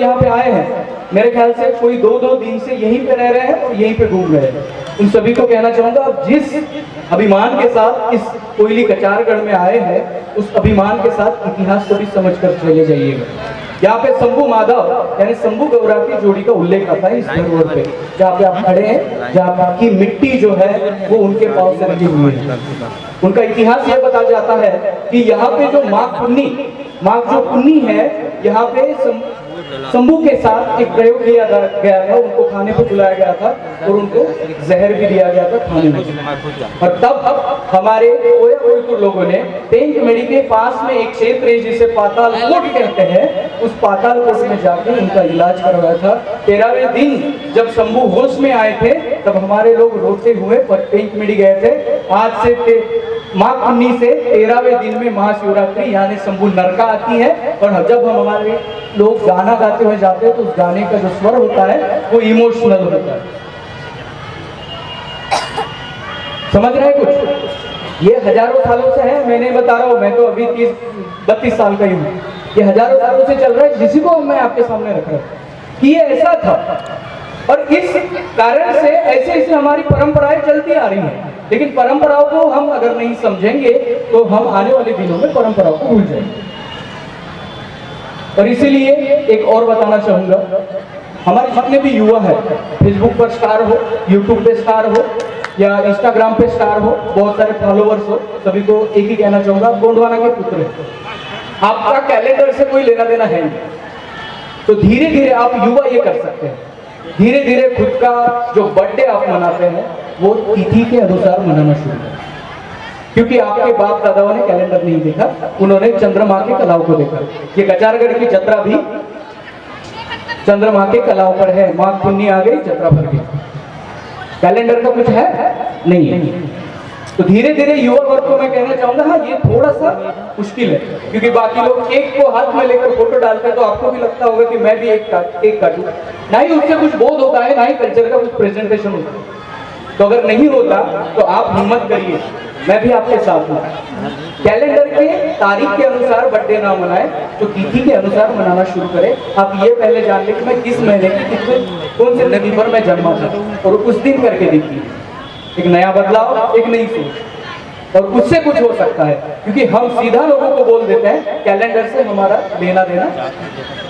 यहाँ पे आए हैं, मेरे ख्याल से कोई 2-2 दिन से यहीं पे रह रहे हैं और यहीं पे घूम रहे हैं। उन सभी को कहना चाहूँगा, आप जिस अभिमान के साथ इस कोयली कचारगढ़ में आए हैं, उस अभिमान के साथ इतिहास को भी समझ कर चले जाइएगा। यहाँ पे शंभू माधव यानी शंभू गौरा की जोड़ी का उल्लेख आता है इस धरोहर पे, जहाँ पे आप खड़े हैं, जहाँ आपकी मिट्टी जो है वो उनके पाँव से लगी हुई है। उनका इतिहास ये बताया जाता है कि यहाँ पे जो माँ जो पुन्नी है, यहाँ पे शंभू के साथ एक प्रयोग किया गया था, उनको खाने को बुलाया गया था और उनको जहर भी दिया गया था खाने में। और तब हमारे ओया लोगों ने पेंचमेड़ी के पास में एक क्षेत्र है जिसे पाताल कोट कहते हैं, उस पाताल कोट में जाकर उनका इलाज करवाया था। 13वें दिन जब शंभू होश में आए थे तब हमारे लोग रोते हुए पेंचमेड़ी गए थे। आज से माँ पुन्नी से 13वें दिन में महाशिवरात्रि यानी शंभू नरका आती है और जब हम हमारे लोग गाना गाते हुए जाते हैं तो उस गाने का जो स्वर होता है वो इमोशनल होता है। समझ रहे हैं कुछ? ये हजारों सालों से है, मैं नहीं बता रहा हूँ, मैं तो अभी 30-32 साल का ही हूँ। ये हजारों सालों से चल रहा है, जिसी को मैं आपके सामने रख रहा हूँ कि ये ऐसा था। और इस कारण से ऐसे ऐसे हमारी परंपराएं चलती आ रही हैं, लेकिन परंपराओं को हम अगर नहीं समझेंगे तो हम आने वाले दिनों में परंपराओं को भूल जाएंगे। और इसीलिए एक और बताना चाहूंगा, हमारे जितने भी युवा है, फेसबुक पर स्टार हो, यूट्यूब पे स्टार हो या इंस्टाग्राम पे स्टार हो, बहुत सारे फॉलोवर्स हो, सभी को एक ही कहना चाहूंगा, आप गोंडवाना के पुत्र हैं, आपका कैलेंडर से कोई लेना देना है नहीं। तो धीरे धीरे आप युवा ये कर सकते हैं, धीरे धीरे खुद का जो बर्थडे आप मनाते हैं वो तिथि के अनुसार मनाना शुरू करें। क्योंकि आपके बाप दादाओं ने कैलेंडर नहीं देखा, उन्होंने चंद्रमा के कलाओं को देखा। ये कचारगढ़ की जत्रा भी चंद्रमा के कलाओं पर है। माघ पुन्नी आ गई, जत्रा भर गई, कैलेंडर का कुछ है नहीं है। तो धीरे धीरे युवा वर्ग को मैं कहना चाहूंगा, हाँ ये थोड़ा सा मुश्किल है, क्योंकि बाकी लोग केक को हाथ में लेकर फोटो डालते हैं तो आपको भी लगता होगा कि मैं भी एक काटूं, ना ही उससे कुछ बोध होता है, ना ही कल्चर का कुछ प्रेजेंटेशन होता है। तो अगर नहीं होता तो आप हिम्मत करिए, मैं भी आपके साथ हूँ। कैलेंडर के तारीख के अनुसार बर्थडे ना मनाए तो तिथि के अनुसार मनाना शुरू करें। आप ये पहले जान लें कि मैं किस महीने की कौन से दिन पर मैं जन्मा था और उस दिन करके देखिए, एक नया बदलाव, एक नई सोच, और उससे कुछ हो सकता है। क्योंकि हम सीधा लोगों को बोल देते हैं कैलेंडर से हमारा लेना देना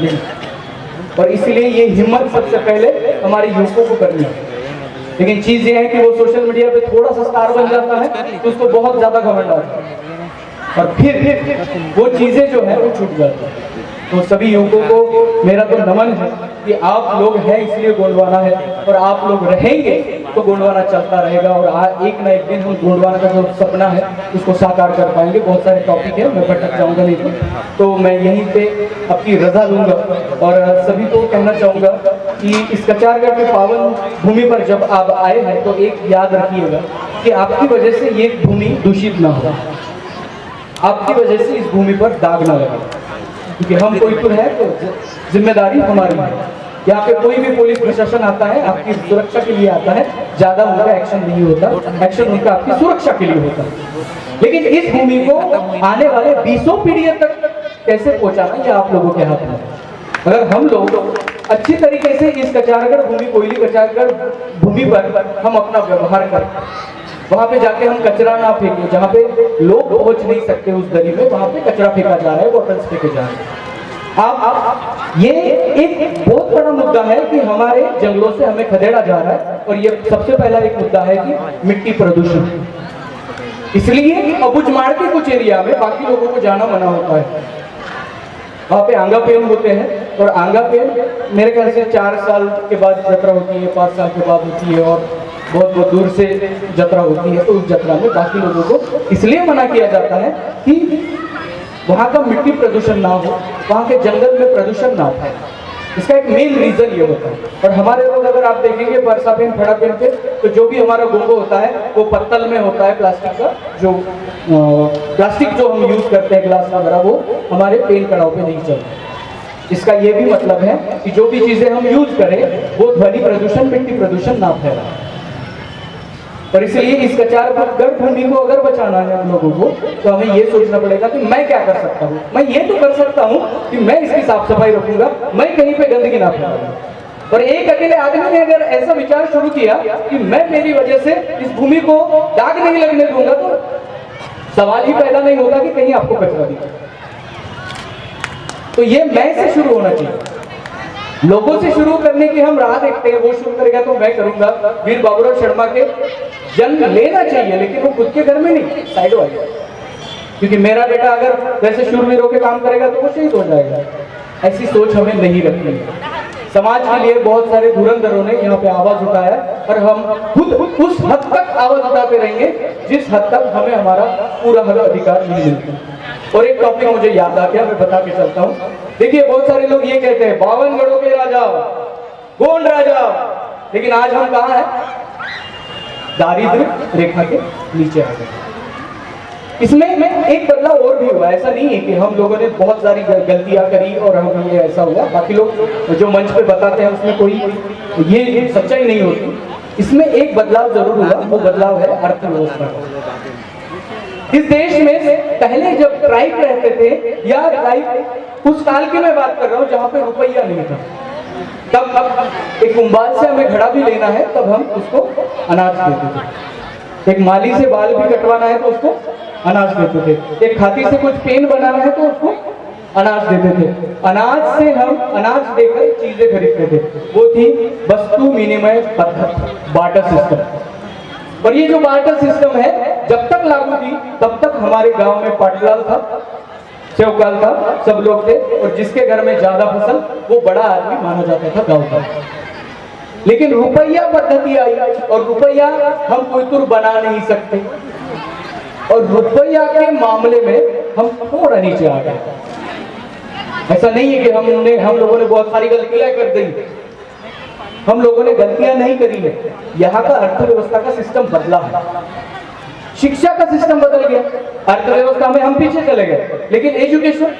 नहीं, और इसलिए ये हिम्मत सबसे पहले हमारे युवकों को करनी है। लेकिन चीज ये है कि वो सोशल मीडिया पे थोड़ा सा स्टार बन जाता है तो उसको बहुत ज्यादा घमंड आता है और फिर वो चीजें जो है वो छूट जाती है। तो सभी युवकों को मेरा तो नमन है कि आप लोग हैं इसलिए गोंडवाना है, और आप लोग रहेंगे तो गोंडवाना चलता रहेगा, और एक ना एक दिन हम गोंडवाना का जो सपना है उसको साकार कर पाएंगे। बहुत सारे टॉपिक है, मैं भटक जाऊंगा नहीं तो मैं यहीं पे अपनी रजा लूंगा। और सभी को कहना चाहूंगा कि इस कचारगढ़ के पावन भूमि पर जब आप आए हैं तो एक याद रखिएगा कि आपकी वजह से ये भूमि दूषित ना हो, आपकी वजह से इस भूमि पर दाग ना लगे, क्योंकि हम कोई तो है तो जिम्मेदारी हमारी है। यहाँ पे कोई भी पुलिस प्रशासन आता है आपकी सुरक्षा के लिए आता है, ज्यादा उनका एक्शन नहीं होता, एक्शन उनका आपकी सुरक्षा के लिए होता है। लेकिन इस भूमि को आने वाले 20 पीढ़ियों तक कैसे पहुंचाना ये आप लोगों के हाथ में है। अगर हम लोग अच्छी तरीके से इस कचारगढ़ भूमि, कोयली कचारगढ़ भूमि पर हम अपना व्यवहार करें, वहां पे जाके हम कचरा ना फेंके, जहाँ पे लोग पहुंच नहीं सकते उस गली में, वहां पे कचरा फेंका जा रहा है, बॉटल्स फेंके जा रहे हैं। ये एक बहुत बड़ा मुद्दा है कि हमारे जंगलों से हमें खदेड़ा जा रहा है, और ये सबसे पहला एक मुद्दा है कि मिट्टी प्रदूषण। इसलिए अबुझमाड़ के कुछ एरिया में बाकी लोगों को जाना मना होता है, वहाँ पे आंगा पेन होते हैं, और आंगा पेन मेरे ख्याल से 4 साल के बाद यात्रा होती है, 5 साल के बाद होती है, और बहुत बहुत दूर से यात्रा होती है। तो उस यात्रा में बाकी लोगों को इसलिए मना किया जाता है कि वहाँ का मिट्टी प्रदूषण ना हो, वहाँ के जंगल में प्रदूषण ना हो। इसका एक मेन रीजन ये होता है। और हमारे लोग अगर आप देखेंगे परसा पेन, फड़ा पेन पे, तो जो भी हमारा गोंगो होता है वो पत्तल में होता है, प्लास्टिक का, जो प्लास्टिक जो हम यूज करते हैं ग्लास वगैरह, वो हमारे पेन कड़ाव पे नहीं चलता। इसका ये भी मतलब है कि जो भी चीजें हम यूज करें वो ध्वनि प्रदूषण, मिट्टी प्रदूषण ना फैलाए। और इसलिए इस कचार गढ़ भूमि को अगर बचाना है हम लोगों को, तो हमें ये सोचना पड़ेगा कि मैं क्या कर सकता हूँ। मैं ये तो कर सकता हूँ कि मैं इसकी साफ सफाई रखूंगा, मैं कहीं पे गंदगी ना फैलाऊंगा। और एक अकेले आदमी ने अगर ऐसा विचार शुरू किया कि मैं मेरी वजह से इस भूमि को दाग नहीं लगने दूंगा, तो सवाल ही पैदा नहीं होगा कि कहीं आपको कचरा दिखे। तो ये मैं से शुरू होना चाहिए, लोगों से शुरू करने की हम राह देखते हैं। वो शुरू करेगा तो मैं करूंगा। वीर बाबूराव शर्मा के जन्म लेना चाहिए, लेकिन वो खुद के घर में नहीं, साइड वाले, क्योंकि मेरा बेटा अगर वैसे शूरवीरों के काम करेगा तो वो शहीद हो जाएगा। ऐसी सोच हमें नहीं रखनी है। समाज के लिए बहुत सारे धुरंधरों ने यहाँ पे आवाज उठाया, और हम खुद उस हद तक आवाज उठाते रहेंगे जिस हद तक हमें हमारा पूरा हक अधिकार नहीं मिलता। और एक टॉपिक मुझे याद आ गया, मैं बता के चलता हूँ। देखिए, बहुत सारे लोग ये कहते हैं 52 गढ़ों के राजा, गोंड राजा, लेकिन आज हम कहाँ हैं? दारिद्र्य रेखा के नीचे आ गए। इसमें एक बदलाव और भी हुआ। ऐसा नहीं है कि हम लोगों ने बहुत सारी गलतियां करी और हम ये ऐसा हुआ। बाकी लोग जो मंच पे बताते हैं उसमें कोई ये सच्चाई नहीं होती। इसमें एक बदलाव जरूर हुआ, वो बदलाव है अर्थव्यवस्था। इस देश में पहले जब ट्राइब रहते थे, या ट्राइब उस काल की मैं बात कर रहा हूँ जहाँ पे रुपया नहीं था, तब एक कुंभार से हमें घड़ा भी लेना है तब हम उसको अनाज देते थे। एक माली से बाल भी कटवाना है तो उसको अनाज देते थे। एक खाती से कुछ पेन बनाना है तो उसको अनाज देते थे। अनाज से हम अनाज देकर चीजें खरीदते थे। वो थी वस्तु विनिमय पद्धति, बार्टर सिस्टम। और ये जो बार्टर सिस्टम है, जब तक लागू थी तब तक हमारे गांव में पाटीदार था, सेवकाल था, सब लोग थे, और जिसके घर में ज्यादा फसल वो बड़ा आदमी माना जाता था गांव का। लेकिन रुपया पद्धति आई, और रुपया हम कोई तुर बना नहीं सकते, और रुपया के मामले में हम थोड़ा नीचे आ गए। ऐसा नहीं है कि हम लोगों ने बहुत सारी गलतियां कर दी। हम लोगों ने गलतियां नहीं करी है। यहाँ का अर्थव्यवस्था का सिस्टम बदला है, शिक्षा का सिस्टम बदल गया। अर्थव्यवस्था में हम पीछे चले गए, लेकिन एजुकेशन,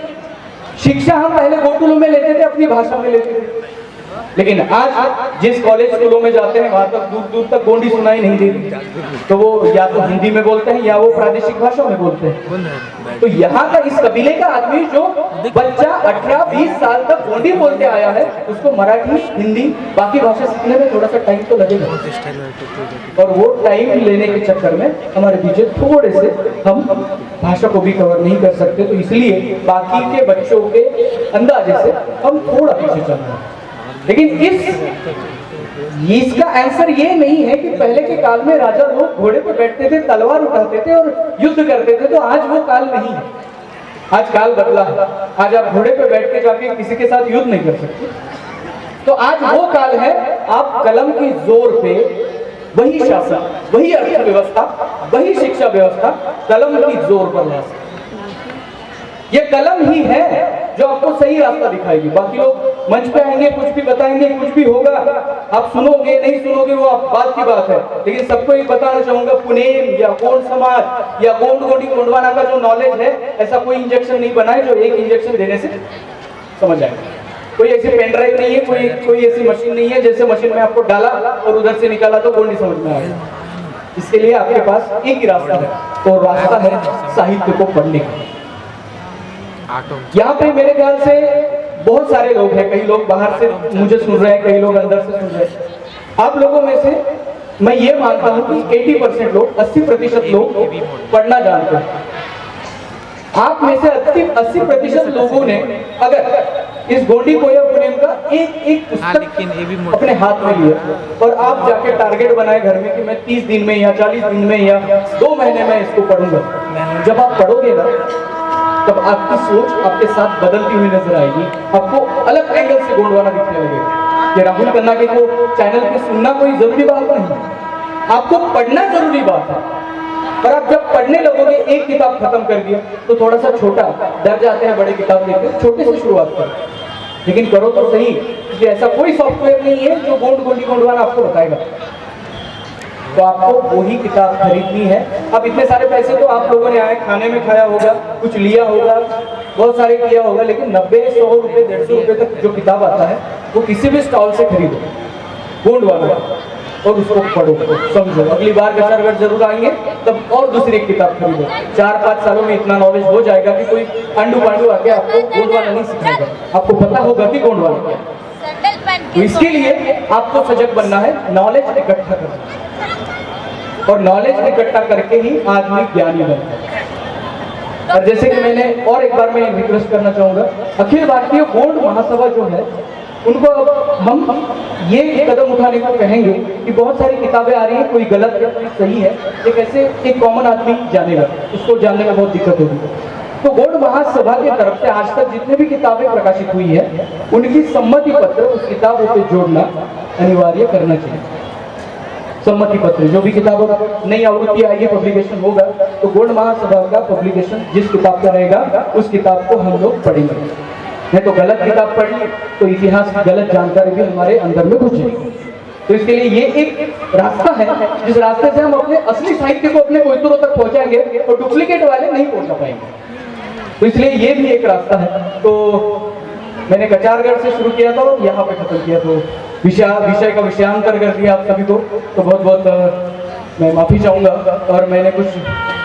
शिक्षा हम पहले गोकुलों में लेते थे, अपनी भाषा में लेते थे। लेकिन आज जिस कॉलेज स्कूलों में जाते हैं वहां तक दूर दूर तक गोंडी सुनाई नहीं देती, तो वो या तो हिंदी में बोलते हैं या वो प्रादेशिक भाषा में बोलते हैं। तो यहाँ का इस कबीले का आदमी जो बच्चा 18-20 साल तक गोंडी बोलते आया है, उसको मराठी, हिंदी, बाकी भाषा सीखने में थोड़ा सा टाइम तो लगेगा। और वो टाइम लेने के चक्कर में हमारे पीछे थोड़े से हम भाषा को भी कवर नहीं कर सकते। तो इसलिए बाकी के बच्चों के अंदाजे से हम थोड़ा पीछे चल रहे हैं। लेकिन इसका आंसर ये नहीं है कि पहले के काल में राजा लोग घोड़े पर बैठते थे, तलवार उठाते थे और युद्ध करते थे, तो आज वो काल नहीं है। आज काल बदला है। आज आप घोड़े पर बैठ के जाके किसी के साथ युद्ध नहीं कर सकते। तो आज वो काल है, आप कलम के जोर पे वही शासन, वही अर्थव्यवस्था, वही शिक्षा व्यवस्था कलम की जोर पर ला सकते। ये कलम ही है जो आपको सही रास्ता दिखाएगी। बाकी लोग मंच पे आएंगे, कुछ भी बताएंगे, कुछ भी होगा, आप सुनोगे नहीं सुनोगे वो आप बात की बात है। लेकिन सबको एक बताना चाहूंगा, पुनेम या गोंड समाज या गोंड गोंडी गोंडवाना का जो नॉलेज है, ऐसा कोई इंजेक्शन नहीं बना है जो एक इंजेक्शन देने से समझ आएगा। कोई ऐसी पेन ड्राइव नहीं है, कोई ऐसी मशीन नहीं है जैसे मशीन में आपको डाला और उधर से निकाला तो गोंडी समझ में आएगा। इसके लिए आपके पास एक ही रास्ता है, और रास्ता है साहित्य को पढ़ने का। यहाँ पे मेरे ख्याल से बहुत सारे लोग हैं, कई लोग बाहर से मुझे सुन रहे हैं, कई लोग अंदर से सुन रहे हैं। आप लोगों में से मैं ये मानता हूँ कि 80% लोग, 80% लोग पढ़ना जानते हैं। आप में से 80% लोगों ने अगर इस गोंडी कोया पुनेम का एक पुस्तक अपने हाथ में लिया और आप जाके टारगेट बनाए घर में कि मैं 30 दिन में या 40 दिन में या 2 महीने में इसको पढ़ूंगा, जब आप पढ़ोगे ना तब आपकी सोच आपके साथ बदलती हुई नजर आएगी। आपको अलग एंगल से गोंडवाना दिखने लगेगा। ये राहुल खन्ना के को चैनल पे सुनना कोई जरूरी बात नहीं, आपको पढ़ना जरूरी बात है। पर आप जब पढ़ने लगोगे, एक किताब खत्म कर दिया तो थोड़ा सा छोटा डर जाते हैं, बड़े किताब लेकर छोटे से शुरुआत करो, लेकिन करो तो सही। इसलिए ऐसा कोई सॉफ्टवेयर नहीं है जो गोंड गोंडी गोंडवाना आपको बताएगा। तो आपको वही किताब खरीदनी है। अब इतने सारे पैसे तो आप लोगों ने आए खाने में खाया होगा, कुछ लिया होगा, बहुत सारे किया होगा, लेकिन 90-100 रुपये 150 रुपये तक जो किताब आता है वो किसी भी स्टॉल से खरीदो, गोंडवाना। और उसको पढ़ो, समझो। अगली बार कचारगढ़ जरूर आएंगे तब और दूसरी एक किताब खरीदो। 4-5 सालों में इतना नॉलेज हो जाएगा कि कोई अंडू पांडू आके आपको गोंडवाना नहीं सिखाएगा, आपको पता होगा कि गोंडवाना क्या है। तो इसके लिए आपको सजग बनना है, नॉलेज इकट्ठा करना, और नॉलेज इकट्ठा करके ही आदमी ज्ञानी बनता है। और जैसे कि मैंने और एक बार मैं रिक्वेस्ट करना चाहूंगा, अखिल भारतीय गोंड महासभा जो है उनको हम ये कदम उठाने को कहेंगे कि बहुत सारी किताबें आ रही हैं, कोई गलत है कोई सही है, एक ऐसे एक कॉमन आदमी जानेगा, उसको जानने में बहुत दिक्कत होगी। तो गोंड महासभा की तरफ से आज तक जितने भी किताबें प्रकाशित हुई है उनकी सम्मति पत्र उस किताबों पे जोड़ना अनिवार्य करना चाहिए। सम्मति पत्र, जो भी किताब नई आवृत्ति आएगी, पब्लिकेशन होगा, तो गोंड महासभा का पब्लिकेशन जिस किताब का रहेगा उस किताब को हम लोग पढ़ेंगे। नहीं तो गलत किताब पढ़ ली तो इतिहास की गलत जानकारी भी हमारे अंदर में घुस जाएगी। तो इसके लिए ये एक रास्ता है जिस रास्ते से हम अपने असली साहित्य को अपने कोयतरों तक पहुंचाएंगे और डुप्लीकेट वाले नहीं पहुंचा पाएंगे। तो इसलिए ये भी एक रास्ता है। तो मैंने कचारगढ़ से शुरू किया था और यहाँ पे खत्म किया, तो विषय का विषयांतर कर दिया आप सभी को, तो बहुत बहुत मैं माफ़ी चाहूँगा। और मैंने कुछ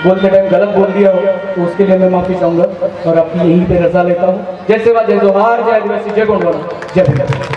बोलते टाइम गलत बोल दिया हो तो उसके लिए मैं माफ़ी चाहूँगा और अपनी यहीं पे रजा लेता हूँ। जय सेवा, जय जोहार, जय आदिवासी, जय गोंडवाना, जय भीम।